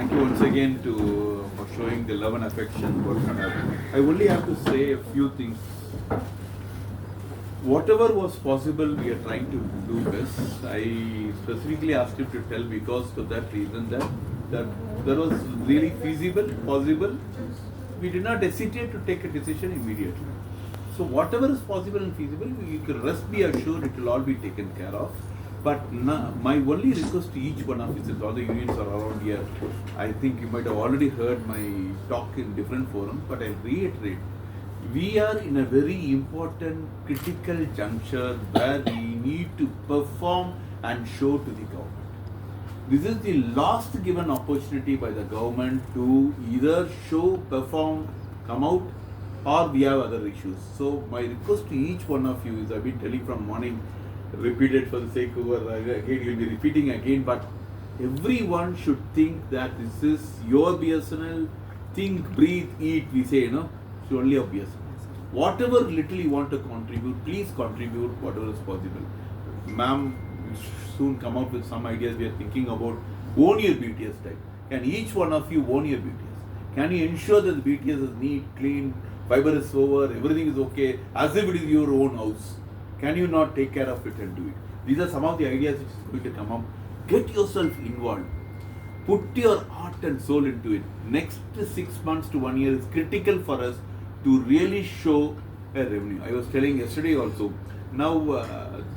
Thank you once again for showing the love and affection. What can happen? I only have to say a few things. Whatever was possible, we are trying to do best. I specifically asked him to tell because for that reason that was really feasible, possible. We did not hesitate to take a decision immediately. So whatever is possible and feasible, you can rest be assured it will all be taken care of. But my only request to each one of you, since all the unions are around here, I think you might have already heard my talk in different forums, but I'll reiterate. We are in a very important critical juncture where we need to perform and show to the government. This is the last given opportunity by the government to either show, perform, come out, or we have other issues. So my request to each one of you is, I've been telling from morning, repeated for the sake of again, you'll be repeating again, but everyone should think that this is your BSNL, think, breathe, eat, we say, it's only of BSNL. Whatever little you want to contribute, please contribute whatever is possible. Ma'am will soon come out with some ideas we are thinking about. Own your BTS type. Can each one of you own your BTS? Can you ensure that the BTS is neat, clean, fiber is over, everything is okay, as if it is your own house? Can you not take care of it and do it? These are some of the ideas which is going to come up. Get yourself involved. Put your heart and soul into it. Next 6 months to 1 year is critical for us to really show a revenue. I was telling yesterday also. Now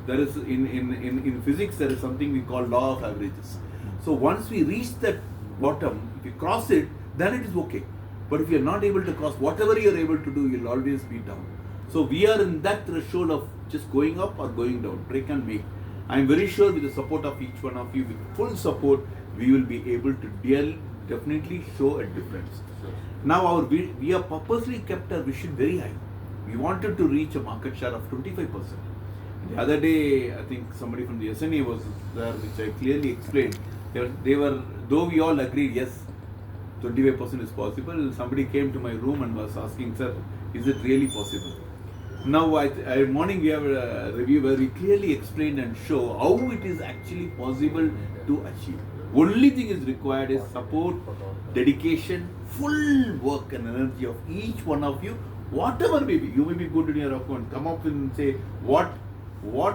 there is in physics there is something we call law of averages. So once we reach that bottom, if you cross it, then it is okay. But if you are not able to cross, whatever you are able to do, you will always be down. So we are in that threshold of just going up or going down, break and make. I am very sure with the support of each one of you, with full support, we will be able to definitely show a difference. Sure. Now we have purposely kept our vision very high. We wanted to reach a market share of 25%. The other day, I think somebody from the SNA was there, which I clearly explained. They were, though we all agreed, yes, 25% is possible. Somebody came to my room and was asking, sir, is it really possible? Now, morning we have a review where we clearly explain and show how it is actually possible to achieve. Only thing is required is support, dedication, full work and energy of each one of you. Whatever may be, you may be good in your account. Come up and say what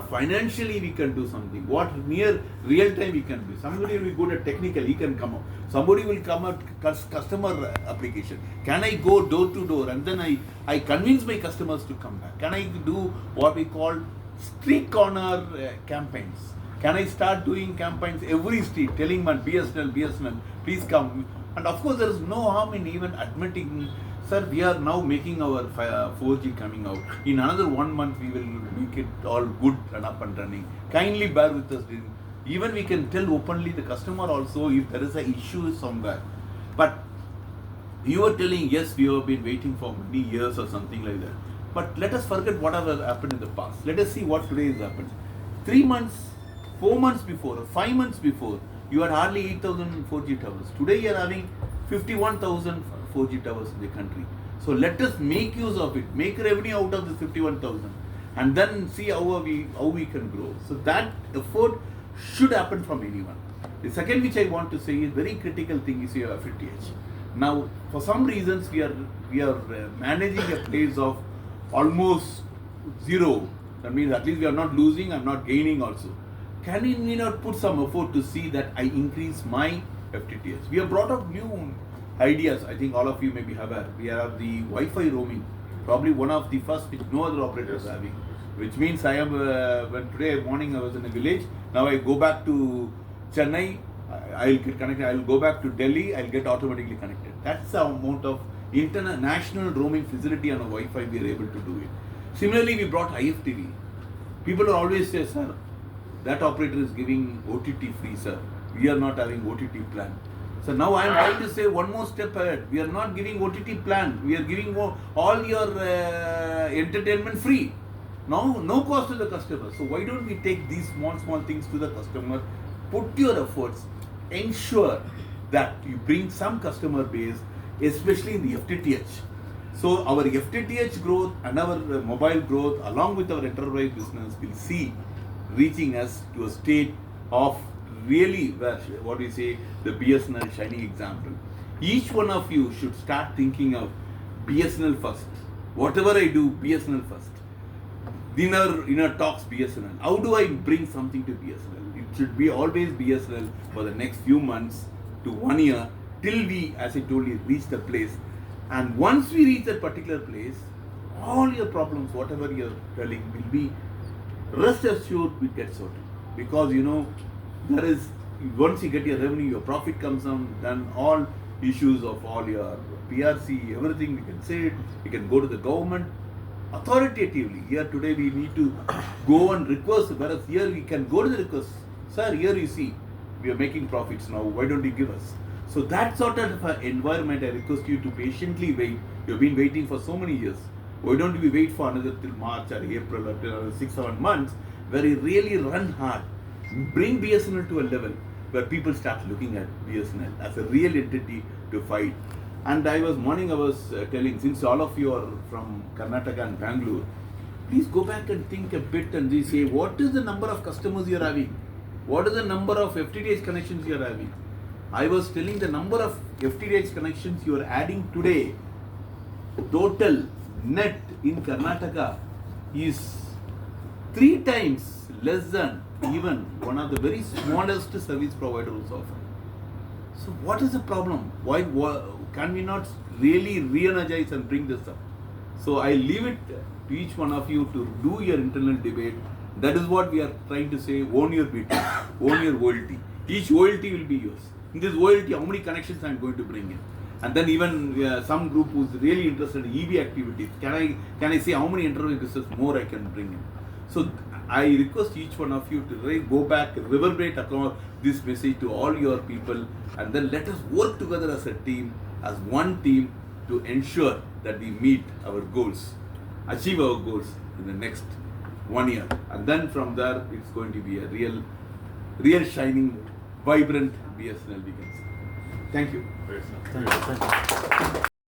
financially we can do something, what near real time we can do. Somebody will be good at technical, he can come up. Somebody will come at customer application. Can I go door to door and then I convince my customers to come back? Can I do what we call street corner campaigns? Can I start doing campaigns every street telling my BSNL, please come. And of course there is no harm in even admitting, sir, we are now making our 4G coming out. In another 1 month, we will make it all good and up and running. Kindly bear with us. Even we can tell openly the customer also if there is an issue somewhere. But you are telling, yes, we have been waiting for many years or something like that. But let us forget whatever happened in the past. Let us see what today has happened. 3 months, 4 months before, or 5 months before, you had hardly 8,000 4G towers. Today you are having 51,000 4G towers in the country. So let us make use of it, make revenue out of the 51,000 and then see how we can grow. So that effort should happen from anyone. The second which I want to say is very critical thing is your FTH. Now for some reasons we are managing a place of almost zero. That means at least we are not losing and not gaining also. Can we not put some effort to see that I increase my FTTH? We have brought up new ideas. I think all of you may be aware. We have the Wi-Fi roaming, probably one of the first which no other operator is having. Which means I am, when today morning I was in a village, now I go back to Chennai, I'll get connected, I'll go back to Delhi, I'll get automatically connected. That's the amount of international roaming facility on a Wi-Fi we are able to do it. Similarly, we brought IFTV. People are always say, sir, that operator is giving OTT free, sir. We are not having OTT plan. So now I am trying to say one more step ahead. We are not giving OTT plan. We are giving all your entertainment free. No cost to the customer. So why don't we take these small things to the customer, put your efforts, ensure that you bring some customer base, especially in the FTTH. So our FTTH growth and our mobile growth along with our enterprise business will see reaching us to a state of really were, what we say, the BSNL shining example. Each one of you should start thinking of BSNL first. Whatever I do, BSNL first. Dinner talks BSNL. How do I bring something to BSNL? It should be always BSNL for the next few months to 1 year till we, as I told you, reach the place. And once we reach that particular place, all your problems, whatever you're telling, will be rest assured will get sorted. Because there is, once you get your revenue, your profit comes down, then all issues of all your PRC, everything we can say it, we can go to the government authoritatively. Here today we need to go and request, whereas here we can go to the request. Sir, here you see, we are making profits now, why don't you give us? So that sort of environment, I request you to patiently wait. You've been waiting for so many years. Why don't we wait for another till March or April or till another 6-7 months where you really run hard. Bring BSNL to a level where people start looking at BSNL as a real entity to fight. And I was telling, since all of you are from Karnataka and Bangalore, please go back and think a bit and say, what is the number of customers you are having? What is the number of FTTH connections you are having? I was telling the number of FTTH connections you are adding today, total net in Karnataka is 3 times less than even one of the very smallest service providers offer. So what is the problem? Why can we not really re-energize and bring this up? So I leave it to each one of you to do your internal debate. That is what we are trying to say. Own your BT, own your OLT. Each OLT will be yours. In this OLT, how many connections I am going to bring in? And then even some group who is really interested in EV activities, can I say how many enterprises more I can bring in? So I request each one of you to really go back, reverberate across this message to all your people, and then let us work together as a team, as one team, to ensure that we meet our goals, achieve our goals in the next 1 year. And then from there, it's going to be a real shining, vibrant BSNL, we can say. Thank you. Thank you.